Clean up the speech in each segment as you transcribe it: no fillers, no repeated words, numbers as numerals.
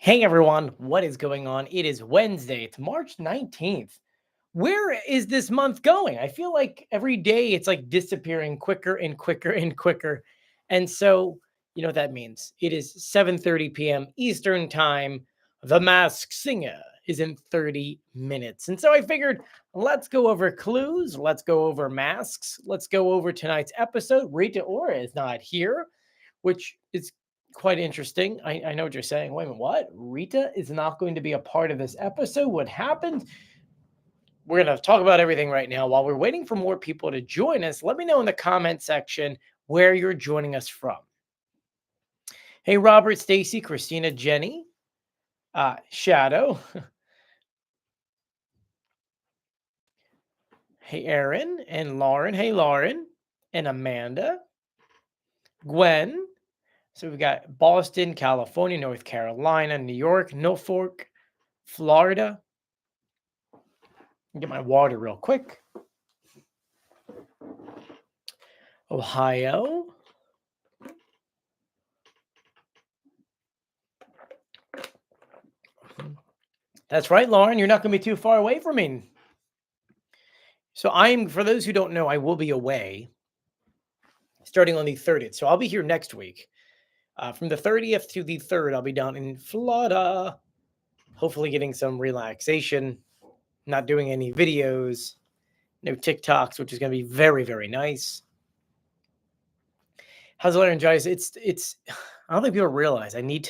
Hey everyone, what is going on? It is Wednesday. It's March 19th. Where is this month going? I feel like every day it's like disappearing quicker and quicker and quicker. And so, you know what that means. It is 7:30 p.m. Eastern Time. The Masked Singer is in 30 minutes. And so I figured let's go over clues, let's go over masks, let's go over tonight's episode. Rita Ora is not here, which is quite interesting. I know what you're saying. Wait a minute, what? Rita is not going to be a part of this episode? What happened? We're going to talk about everything right now. While we're waiting for more people to join us, let me know in the comment section where you're joining us from. Hey, Robert, Stacy, Christina, Jenny, Shadow. Hey, Aaron and Lauren. Hey, Lauren and Amanda. Gwen. So we've got Boston, California, North Carolina, New York, Norfolk, Florida. Get my water real quick. Ohio. That's right, Lauren. You're not going to be too far away from me. So for those who don't know, I will be away starting on the 30th. So I'll be here next week. From the 30th to the 3rd, I'll be down in Florida, hopefully getting some relaxation, not doing any videos, no TikToks, which is going to be very, very nice. How's laryngitis? It's. I don't think people realize I need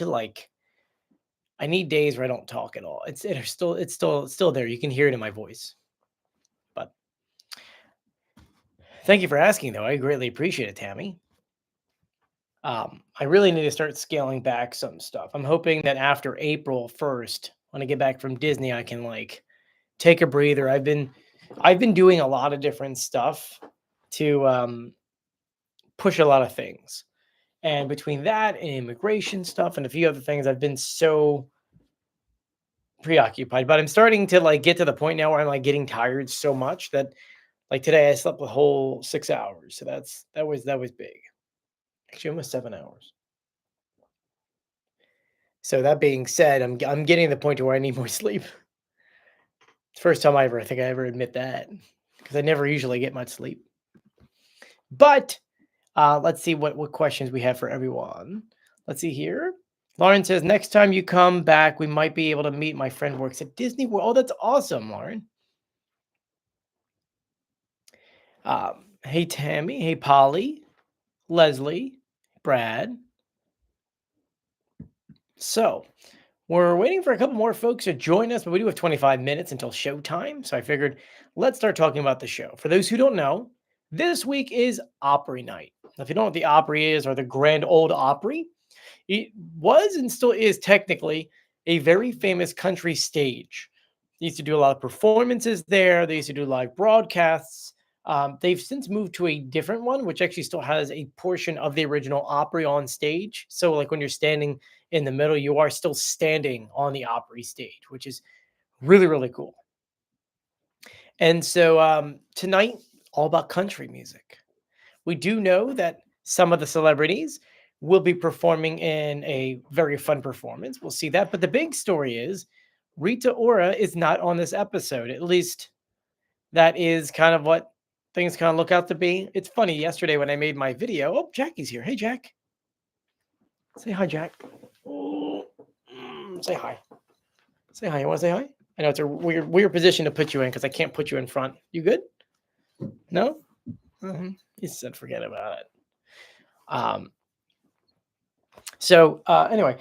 days where I don't talk at all. It's still there. You can hear it in my voice. But thank you for asking, though. I greatly appreciate it, Tammy. I really need to start scaling back some stuff. I'm hoping that after April 1st, when I get back from Disney, I can take a breather. I've been doing a lot of different stuff to push a lot of things. And between that and immigration stuff and a few other things, I've been so preoccupied. But I'm starting to get to the point now where I'm getting tired so much that today I slept a whole 6 hours. So that was big. Actually, almost 7 hours. So that being said, I'm getting to the point to where I need more sleep. It's the first time I think I ever admit that, because I never usually get much sleep. But let's see what questions we have for everyone. Let's see here. Lauren says, next time you come back, we might be able to meet. My friend works at Disney World. Oh, that's awesome, Lauren. Hey, Tammy. Hey, Polly. Leslie. Brad. So we're waiting for a couple more folks to join us, but we do have 25 minutes until showtime. So I figured let's start talking about the show. For those who don't know, this week is Opry night. Now, if you don't know what the Opry is, or the Grand Old Opry, it was and still is technically a very famous country stage. They used to do a lot of performances there. They used to do live broadcasts. They've since moved to a different one, which actually still has a portion of the original Opry on stage. So, when you're standing in the middle, you are still standing on the Opry stage, which is really, really cool. And so tonight, all about country music. We do know that some of the celebrities will be performing in a very fun performance. We'll see that. But the big story is Rita Ora is not on this episode. At least that is kind of what things kind of look out to be. It's funny. Yesterday when I made my video, oh, Jackie's here. Hey, Jack. Say hi, Jack. Oh, say hi. Say hi. You want to say hi? I know it's a weird position to put you in because I can't put you in front. You good? No? He said forget about it. Anyway,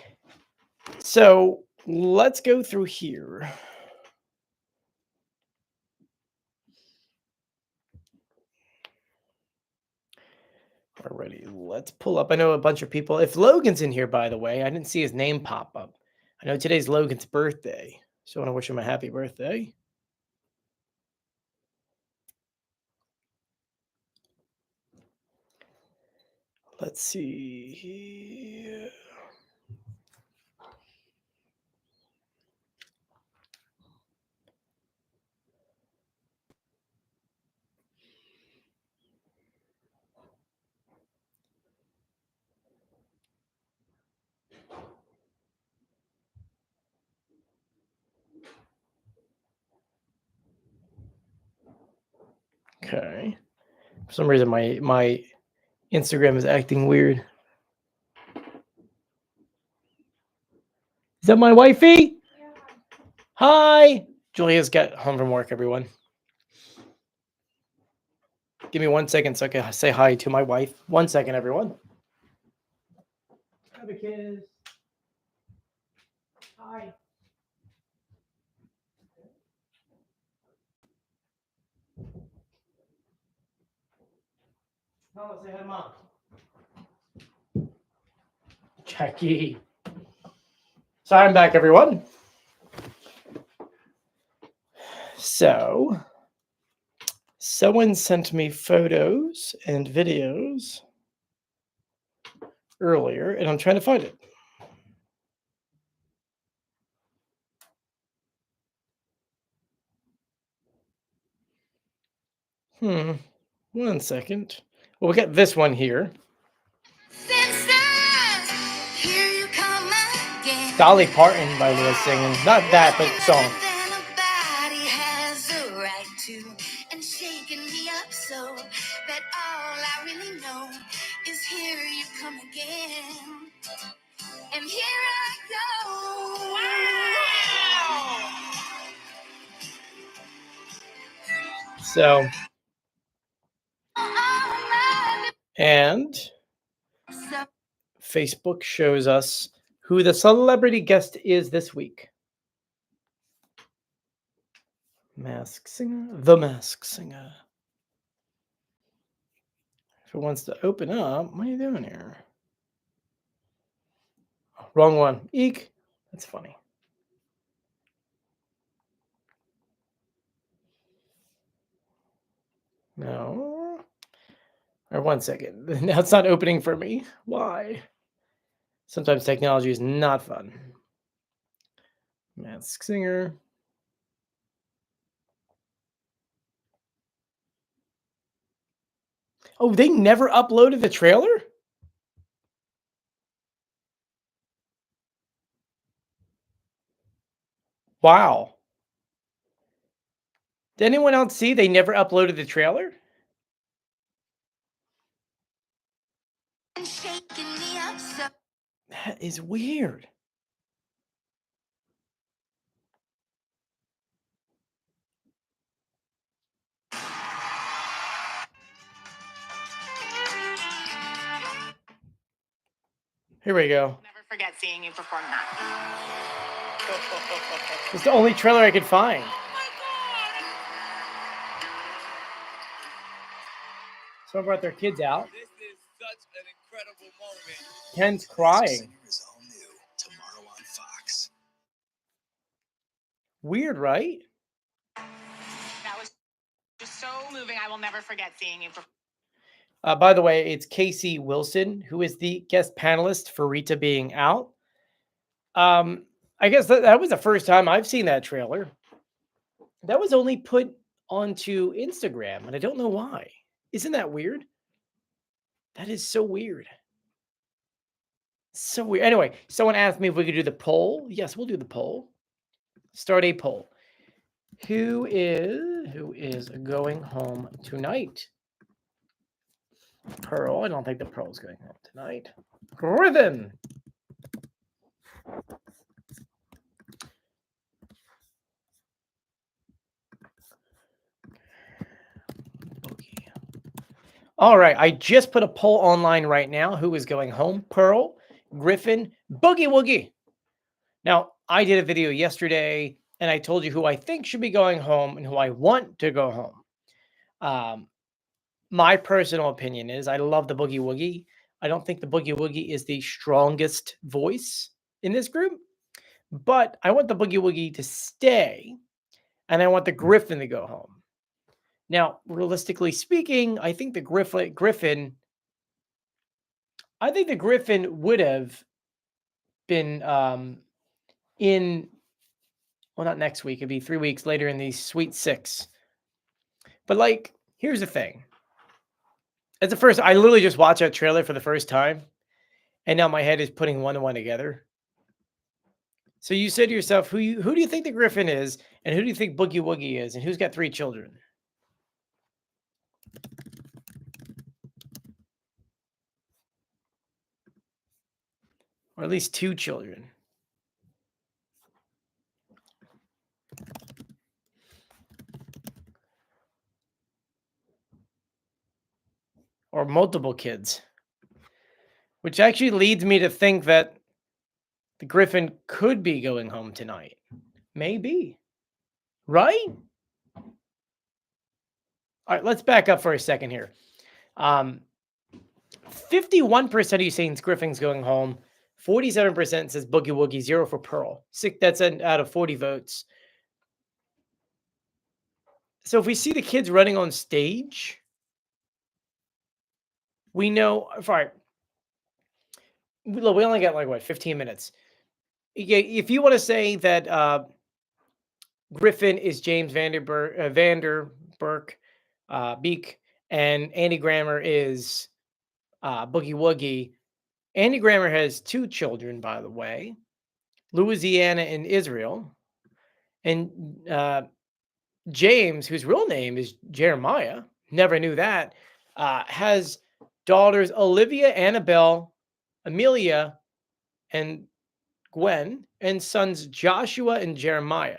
so let's go through here. Alrighty, let's pull up. I know a bunch of people. If Logan's in here, by the way, I didn't see his name pop up. I know today's Logan's birthday, so I want to wish him a happy birthday. Let's see. Okay. For some reason, my Instagram is acting weird. Is that my wifey? Hi. Julia's got home from work, everyone. Give me 1 second so I can say hi to my wife. 1 second, everyone. Have a kiss. Hi. Hello, say hi to Mom. Jackie. So I'm back, everyone. So, someone sent me photos and videos earlier, and I'm trying to find it. Hmm. 1 second. Well, we got this one here. Dolly Parton, by the way, singing. Not that, but the song. And shaking me up so that all I really know is here you come again. And here I go. Wow. So, and Facebook shows us who the celebrity guest is this week. Mask Singer, The Mask Singer. If it wants to open up, what are you doing here? Wrong one. Eek. That's funny. No. Or 1 second. Now it's not opening for me. Why? Sometimes technology is not fun. Mask Singer. Oh, they never uploaded the trailer? Wow. Did anyone else see they never uploaded the trailer? That is weird. Here we go. Never forget seeing you perform that. It's the only trailer I could find. Someone brought their kids out. This is such an incredible moment. Ken's crying. Is all new tomorrow on Fox. Weird, right? That was just so moving. I will never forget seeing you perform. By the way, it's Casey Wilson, who is the guest panelist for Rita being out. I guess that was the first time I've seen that trailer. That was only put onto Instagram, and I don't know why. Isn't that weird? That is so weird. So weird. Anyway, someone asked me if we could do the poll. Yes, we'll do the poll. Start a poll. Who is going home tonight? Pearl. I don't think the Pearl's going home tonight. Griffin. Boogie. All right, I just put a poll online right now. Who is going home? Pearl, Griffin, Boogie Woogie. Now, I did a video yesterday, and I told you who I think should be going home and who I want to go home. My personal opinion is I love the Boogie Woogie. I don't think the Boogie Woogie is the strongest voice in this group, but I want the Boogie Woogie to stay, and I want the Griffin to go home. Now, realistically speaking, I think the Griffin would have been in, well, not next week. It'd be 3 weeks later in the Sweet Six. But like, here's the thing. As the first, I literally just watched that trailer for the first time, and now my head is putting one and one together. So you said to yourself, who do you think the Griffin is, and who do you think Boogie Woogie is, and who's got 3 children? Or at least 2 children. Or multiple kids. Which actually leads me to think that the Griffin could be going home tonight. Maybe. Right? All right, let's back up for a second here. 51% of you saying Griffin's going home. 47% says Boogie Woogie, 0 for Pearl. That's out of 40 votes. So if we see the kids running on stage, we know. All right. Look, we only got like what 15 minutes. If you want to say that Griffin is James Vanderburk, Beek, and Andy Grammer is Boogie Woogie. Andy Grammer has 2 children, by the way, Louisiana and Israel. And James, whose real name is Jeremiah, never knew that, has daughters Olivia, Annabelle, Amelia, and Gwen, and sons Joshua and Jeremiah.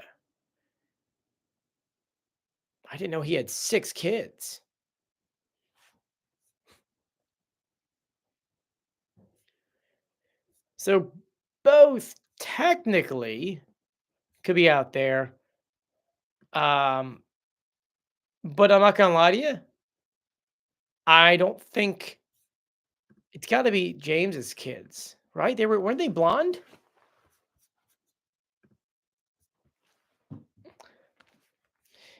I didn't know he had 6 kids. So both technically could be out there. But I'm not gonna lie to you. I don't think it's got to be James's kids, right? Weren't they blonde?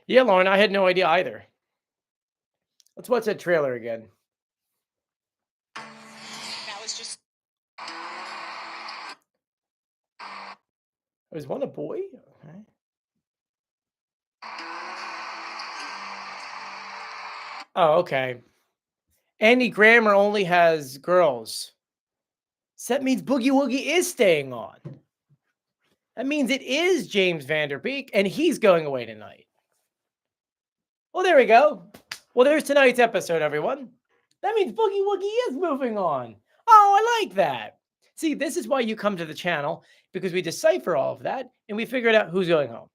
Yeah, Lauren, I had no idea either. Let's watch that trailer again. That was just. Was one a boy? Okay. Oh, okay. Andy Grammer only has girls. So that means Boogie Woogie is staying on. That means it is James Vanderbeek, and he's going away tonight. Well, there we go. Well, there's tonight's episode, everyone. That means Boogie Woogie is moving on. Oh, I like that. See, this is why you come to the channel, because we decipher all of that, and we figured out who's going home.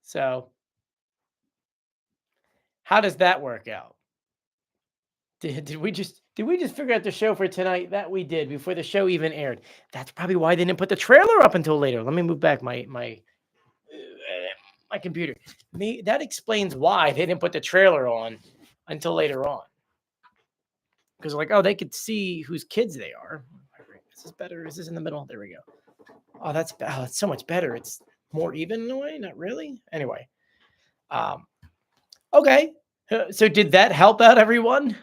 So, how does that work out? Did we just figure out the show for tonight? That we did before the show even aired. That's probably why they didn't put the trailer up until later. Let me move back my computer. That explains why they didn't put the trailer on until later on. Because like, oh, they could see whose kids they are. Is this better? Is this in the middle? There we go. Oh, that's so much better. It's more even in a way. Not really. Anyway. Okay. So did that help out everyone?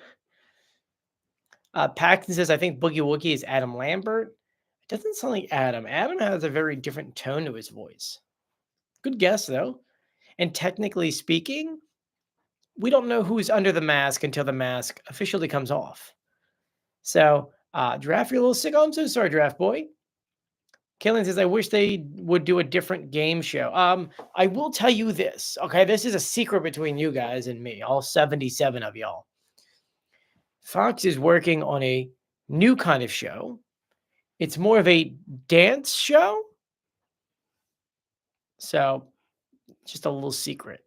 Paxton says, I think Boogie Woogie is Adam Lambert. It doesn't sound like Adam. Adam has a very different tone to his voice. Good guess, though. And technically speaking, we don't know who's under the mask until the mask officially comes off. So, Draft, you're a little sick. Oh, I'm so sorry, Draft Boy. Kaylin says, I wish they would do a different game show. I will tell you this, okay? This is a secret between you guys and me, all 77 of y'all. Fox is working on a new kind of show. It's more of a dance show. So, just a little secret.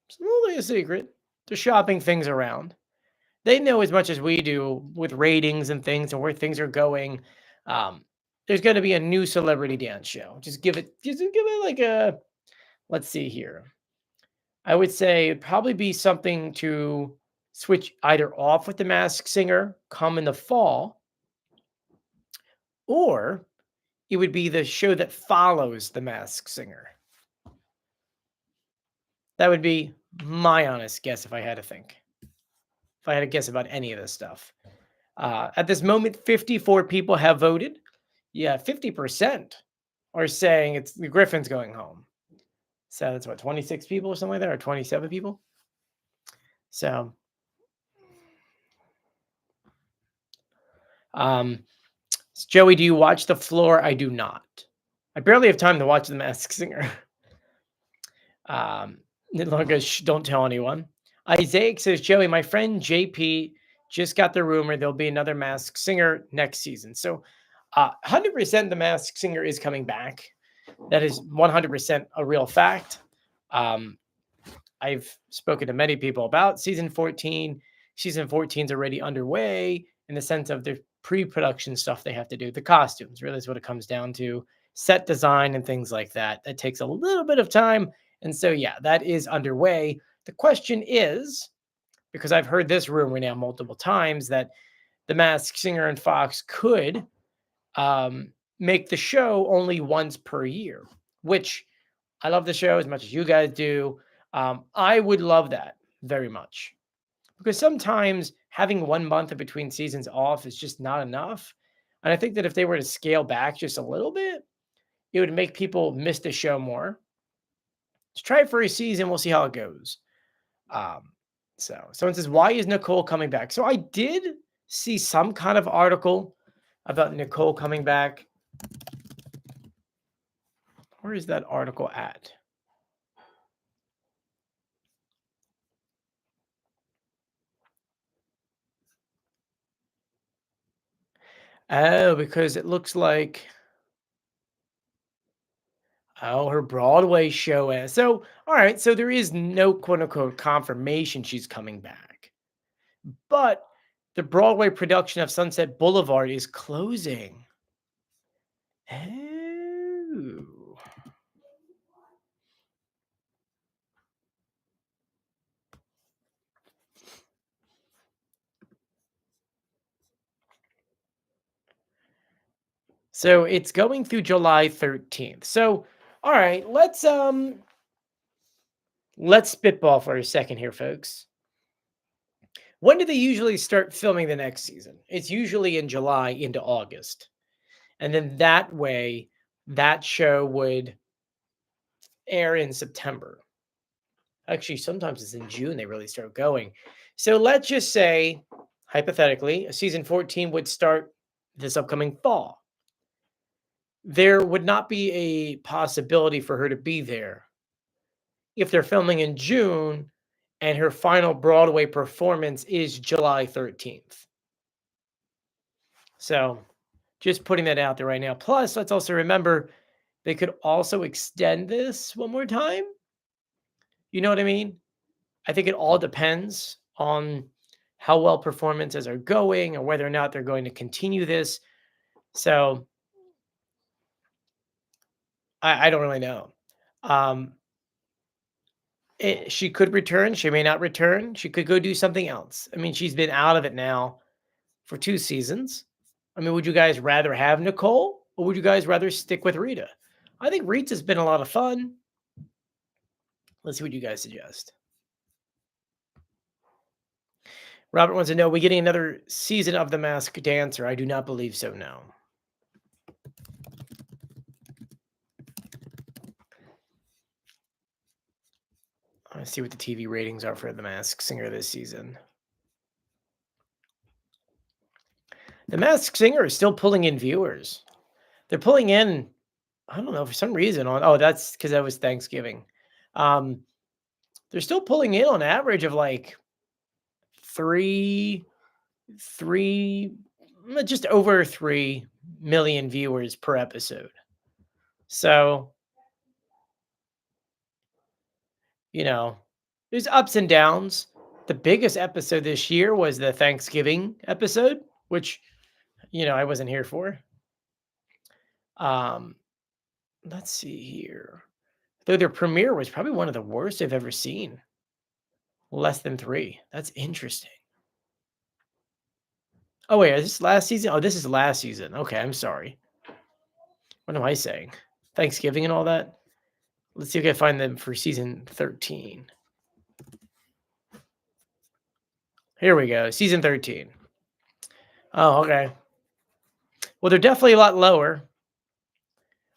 It's a little bit of a secret. They're shopping things around. They know as much as we do with ratings and things and where things are going. There's going to be a new celebrity dance show. Just give it like a, let's see here. I would say it'd probably be something to switch either off with the Masked Singer come in the fall, or it would be the show that follows the Masked Singer. That would be my honest guess if I had to think. If I had to guess about any of this stuff. At this moment, 54 people have voted. Yeah, 50% are saying it's the Griffin's going home. So that's what, 26 people or something like that, or 27 people? So, Joey, do you watch The Floor? I do not. I barely have time to watch The Masked Singer. Don't tell anyone. Isaac says, Joey, my friend JP just got the rumor there'll be another Masked Singer next season. So 100% the Masked Singer is coming back. That is 100% a real fact. I've spoken to many people about season 14. Season 14 is already underway in the sense of the pre-production stuff they have to do. The costumes really is what it comes down to. Set design and things like that. That takes a little bit of time. And so, yeah, that is underway. The question is, because I've heard this rumor now multiple times, that the Masked Singer and Fox could make the show only once per year, which I love the show as much as you guys do. I would love that very much because sometimes having 1 month in between seasons off is just not enough. And I think that if they were to scale back just a little bit, it would make people miss the show more. Let's try it for a season. We'll see how it goes. So someone says, why is Nicole coming back? So I did see some kind of article about Nicole coming back. Where is that article at? Oh, because it looks like her Broadway show is. So, all right, so there is no quote unquote confirmation she's coming back. But the Broadway production of Sunset Boulevard is closing. Oh. So it's going through July 13th. So, all right, let's spitball for a second here, folks. When do they usually start filming the next season? It's usually in July into August. And then that way, that show would air in September. Actually, sometimes it's in June they really start going. So let's just say, hypothetically, season 14 would start this upcoming fall. There would not be a possibility for her to be there if they're filming in June and her final Broadway performance is July 13th. So just putting that out there right now. Plus, let's also remember they could also extend this one more time. You know what I mean? I think it all depends on how well performances are going or whether or not they're going to continue this. So I don't really know. She could return. She may not return. She could go do something else. I mean, she's been out of it now for 2 seasons. I mean, would you guys rather have Nicole or would you guys rather stick with Rita? I think Rita's been a lot of fun. Let's see what you guys suggest. Robert wants to know, are we getting another season of The Masked Dancer? I do not believe so, no. Let's see what the TV ratings are for The Masked Singer this season. The Masked Singer is still pulling in viewers. They're pulling in, I don't know, for some reason that's because that was Thanksgiving. They're still pulling in on average of like three, just over 3 million viewers per episode. So, there's ups and downs. The biggest episode this year was the Thanksgiving episode, which, I wasn't here for. Let's see here. Though their premiere was probably one of the worst I've ever seen. Less than 3. That's interesting. Oh, wait, is this last season? Oh, this is last season. Okay, I'm sorry. What am I saying? Thanksgiving and all that? Let's see if I can find them for season 13. Here we go. Season 13. Oh, okay. Well, they're definitely a lot lower.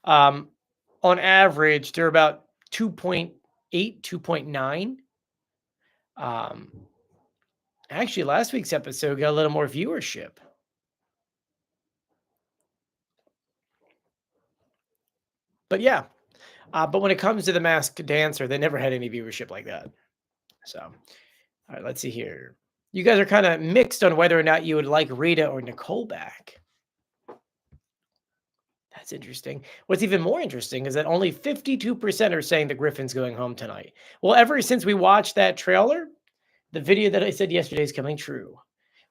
On average, they're about 2.8, 2.9. Actually, last week's episode got a little more viewership. But yeah, but when it comes to The Masked Dancer, they never had any viewership like that. So All right, let's see here. You guys are kind of mixed on whether or not you would like Rita or Nicole back. That's interesting. What's even more interesting is that only 52% are saying that Griffin's going home tonight. Well, ever since we watched that trailer, the video that I said yesterday is coming true.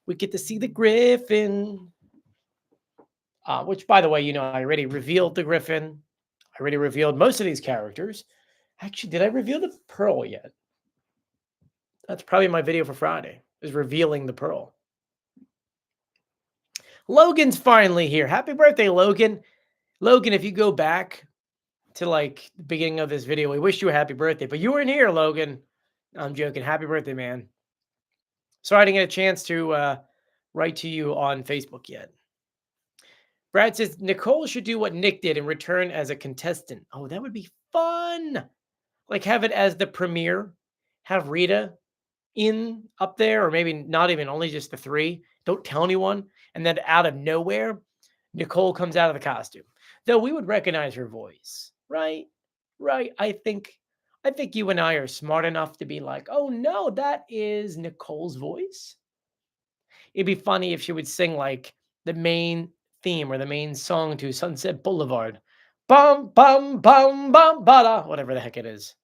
We get to see the Griffin, which, by the way, I already revealed the Griffin. I already revealed most of these characters. Actually, did I reveal the Pearl yet? That's probably my video for Friday, is revealing the Pearl. Logan's finally here. Happy birthday, Logan. Logan, if you go back to like the beginning of this video, we wish you a happy birthday, but you weren't here, Logan. I'm joking. Happy birthday, man. Sorry I didn't get a chance to write to you on Facebook yet. Brad says Nicole should do what Nick did and return as a contestant. Oh, that would be fun. Like have it as the premiere. Have Rita up there, or maybe not even, only just the three. Don't tell anyone. And then out of nowhere, Nicole comes out of the costume. Though we would recognize her voice, right? Right. I think you and I are smart enough to be like, oh no, that is Nicole's voice. It'd be funny if she would sing like the main theme or the main song to Sunset Boulevard. Bum, bum, bum, bum, bada, whatever the heck it is.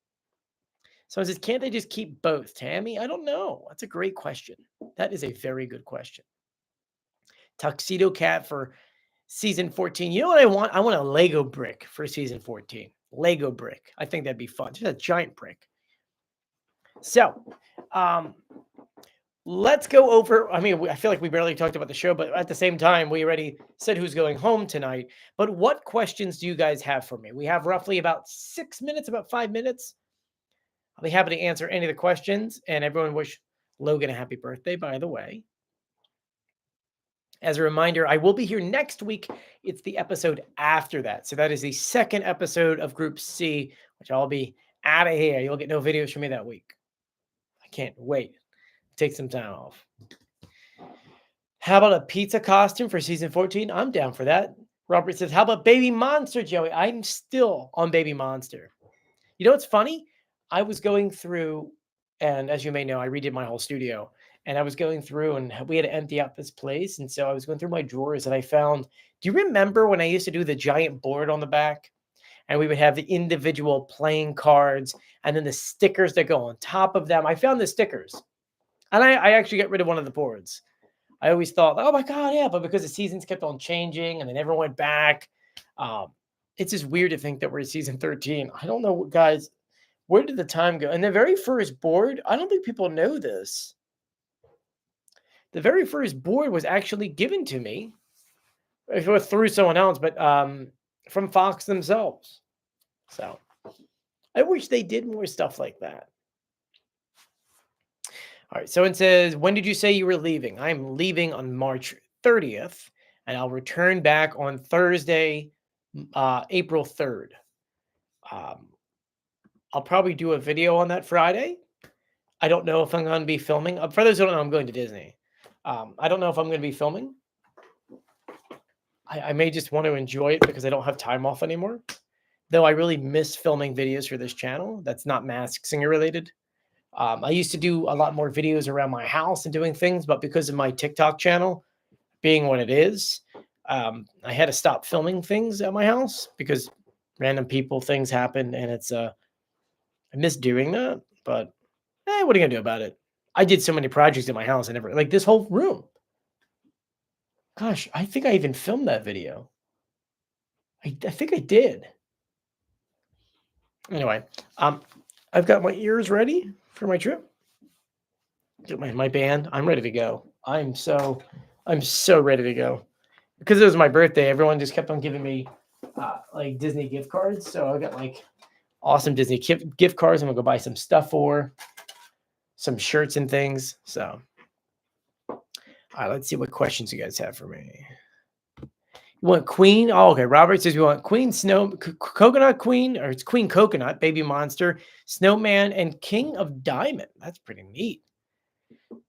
Someone says, can't they just keep both, Tammy? I don't know. That's a great question. That is a very good question. Tuxedo Cat for season 14. You know what I want? I want a Lego brick for season 14. Lego brick. I think that'd be fun. Just a giant brick. So, let's go over. I mean, I feel like we barely talked about the show, but at the same time, we already said who's going home tonight. But what questions do you guys have for me? We have roughly about 6 minutes, about 5 minutes. I'll be happy to answer any of the questions, and everyone wish Logan a happy birthday, by the way. As a reminder, I will be here next week. It's the episode after that. So that is the second episode of Group C, which I'll be out of here. You'll get no videos from me that week. I can't wait. Take some time off. How about a pizza costume for season 14? I'm down for that. Robert says, how about Baby Monster, Joey? I'm still on Baby Monster. You know what's funny? I was going through, and as you may know, I redid my whole studio, and I was going through, and we had to empty out this place, and so I was going through my drawers, and I found, do you remember when I used to do the giant board on the back? And we would have the individual playing cards, and then the stickers that go on top of them. I found the stickers, and I actually got rid of one of the boards. I always thought, oh my God, yeah, but because the seasons kept on changing, and they never went back, it's just weird to think that we're in season 13. I don't know, guys. Where did the time go? And the very first board, I don't think people know this. The very first board was actually given to me. It was through someone else, but from Fox themselves. So I wish they did more stuff like that. All right. So it says, when did you say you were leaving? I'm leaving on March 30th, and I'll return back on Thursday, April 3rd. I'll probably do a video on that Friday. I don't know if I'm going to be filming. For those who don't know, I'm going to Disney. I don't know if I'm going to be filming. I may just want to enjoy it because I don't have time off anymore. Though I really miss filming videos for this channel. That's not Masked Singer related. I used to do a lot more videos around my house and doing things, but because of my TikTok channel being what it is, I had to stop filming things at my house because random people, things happen, and it's I miss doing that, but what are you gonna do about it? I did so many projects in my house. I never, like this whole room. Gosh, I think I even filmed that video. I think I did. Anyway, I've got my ears ready for my trip. Get my band. I'm ready to go. I'm so ready to go. Because it was my birthday, everyone just kept on giving me like Disney gift cards. So I got like awesome Disney gift cards. I'm gonna go buy some stuff for some shirts and things. So, all right, let's see what questions you guys have for me. You want Queen? Oh, okay. Robert says we want Queen Coconut Queen, or it's Queen Coconut, Baby Monster, Snowman, and King of Diamond. That's pretty neat.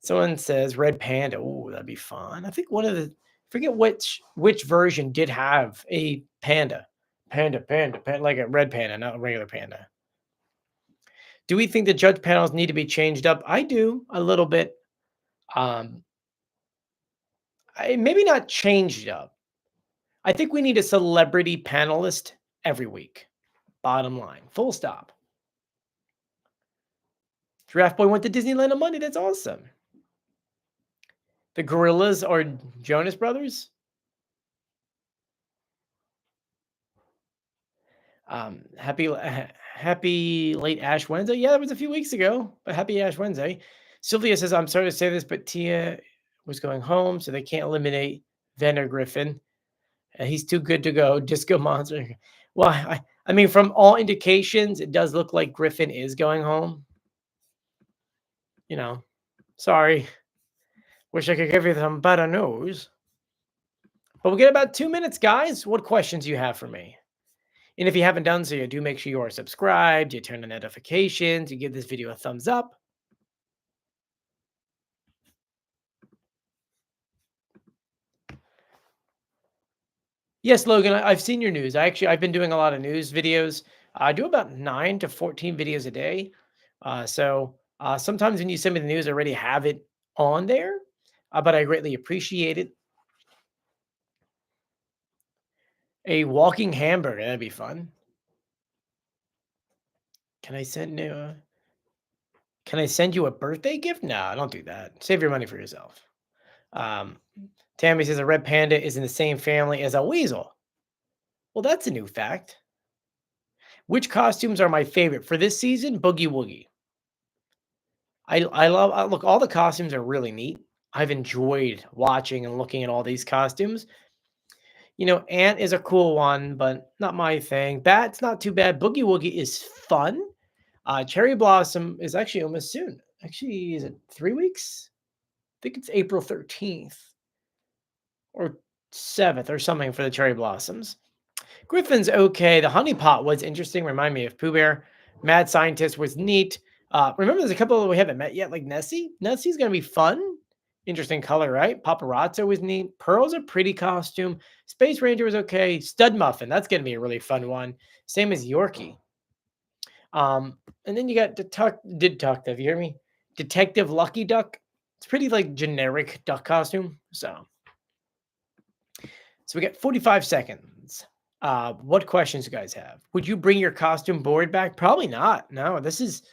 Someone says Red Panda. Oh, that'd be fun. I think one of the, forget which version did have a panda, like a red panda, not a regular panda. Do we think the judge panels need to be changed up? I do a little bit. Um, maybe not changed up. I think we need a celebrity panelist every week. Bottom line, full stop. Draft Boy went to Disneyland on Monday. That's awesome. The Gorillas or Jonas Brothers? Happy late Ash Wednesday. Yeah, that was a few weeks ago, but happy Ash Wednesday. Sylvia says, I'm sorry to say this, but Tia was going home, so they can't eliminate Ven or Griffin. He's too good to go. Disco Monster. Well, I mean, from all indications, it does look like Griffin is going home. You know, sorry. Wish I could give you some better news. But we'll get about 2 minutes, guys. What questions do you have for me? And if you haven't done so yet, do make sure you are subscribed, you turn on notifications, you give this video a thumbs up. Yes, Logan, I've seen your news. I've been doing a lot of news videos. I do about 9 to 14 videos a day. Sometimes when you send me the news, I already have it on there, but I greatly appreciate it. A walking hamburger, that'd be fun. Can I send you a birthday gift? No, don't do that. Save your money for yourself. Tammy says a red panda is in the same family as a weasel. Well, that's a new fact. Which costumes are my favorite for this season? Boogie Woogie. I love look, all the costumes are really neat. I've enjoyed watching and looking at all these costumes. You know, Ant is a cool one, but not my thing. Bat's not too bad. Boogie Woogie is fun. Cherry Blossom is actually almost soon. Actually, is it 3 weeks? I think it's April 13th or 7th or something for the Cherry Blossoms. Griffin's okay. The Honey Pot was interesting. Remind me of Pooh Bear. Mad Scientist was neat. Remember, there's a couple that we haven't met yet, like Nessie. Nessie's going to be fun. Interesting color, right? Paparazzo was neat. Pearl's a pretty costume. Space Ranger was okay. Stud Muffin, that's going to be a really fun one. Same as Yorkie. And then you got Detective, you hear me? Detective Lucky Duck. It's pretty like generic duck costume. So we got 45 seconds. What questions you guys have? Would you bring your costume board back? Probably not. No, this is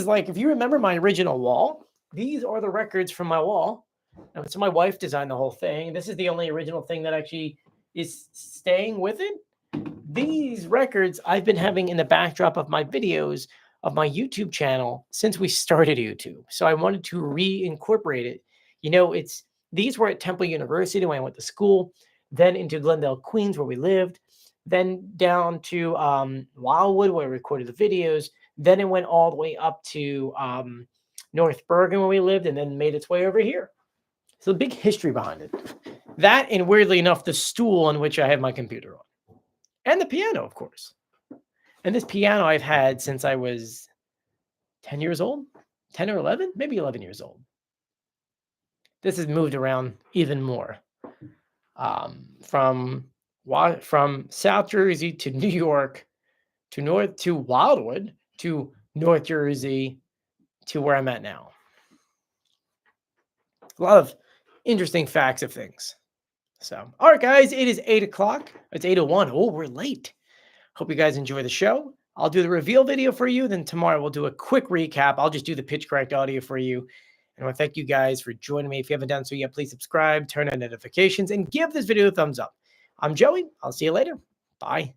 like, if you remember my original wall, these are the records from my wall. And so my wife designed the whole thing. This is the only original thing that actually is staying with it. These records I've been having in the backdrop of my videos of my YouTube channel since we started YouTube. So I wanted to reincorporate it. You know, these were at Temple University when I went to school, then into Glendale, Queens, where we lived, then down to Wildwood, where I recorded the videos. Then it went all the way up to North Bergen, where we lived, and then made its way over here. So a big history behind it. That, and weirdly enough, the stool on which I have my computer on. And the piano, of course. And this piano I've had since I was 10 years old, 10 or 11, maybe 11 years old. This has moved around even more. From South Jersey to New York to Wildwood to North Jersey to where I'm at now. A lot of interesting facts of things. So, all right, guys, it is 8 o'clock. It's 8:01. Oh, we're late. Hope you guys enjoy the show. I'll do the reveal video for you. Then tomorrow we'll do a quick recap. I'll just do the pitch correct audio for you. And I want to thank you guys for joining me. If you haven't done so yet, please subscribe, turn on notifications, and give this video a thumbs up. I'm Joey. I'll see you later. Bye.